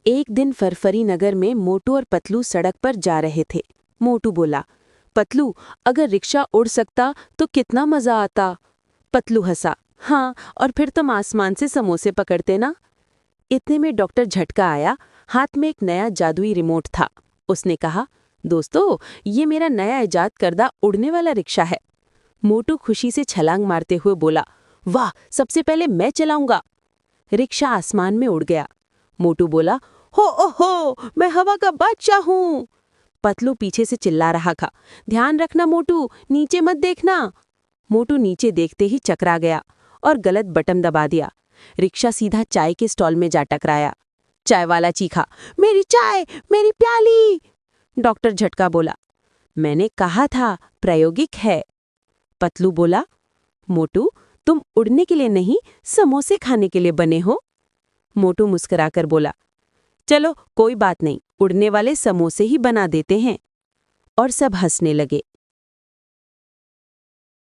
एक दिन फरफरी नगर में मोटू और पतलू सड़क पर जा रहे थे। मोटू बोला, पतलू, अगर रिक्शा उड़ सकता तो कितना मजा आता। पतलू हंसा, हाँ, और फिर तुम आसमान से समोसे पकड़ते ना। इतने में डॉक्टर झटका आया। हाथ में एक नया जादुई रिमोट था। उसने कहा, दोस्तों, ये मेरा नया इजाद करदा उड़ने वाला रिक्शा है। मोटू खुशी से छलांग मारते हुए बोला, वाह, सबसे पहले मैं चलाऊंगा। रिक्शा आसमान में उड़ गया। मोटू बोला, हो ओहो, मैं हवा का बादशाह हूँ। पतलू पीछे से चिल्ला रहा था, ध्यान रखना मोटू, नीचे मत देखना। मोटू नीचे देखते ही चकरा गया और गलत बटन दबा दिया। रिक्शा सीधा चाय के स्टॉल में जा टकराया। चाय वाला चीखा, मेरी चाय, मेरी प्याली। डॉक्टर झटका बोला, मैंने कहा था प्रायोगिक है। पतलू बोला, मोटू, तुम उड़ने के लिए नहीं, समोसे खाने के लिए बने हो। मोटू मुस्कुराकर बोला, चलो कोई बात नहीं, उड़ने वाले समोसे ही बना देते हैं। और सब हंसने लगे।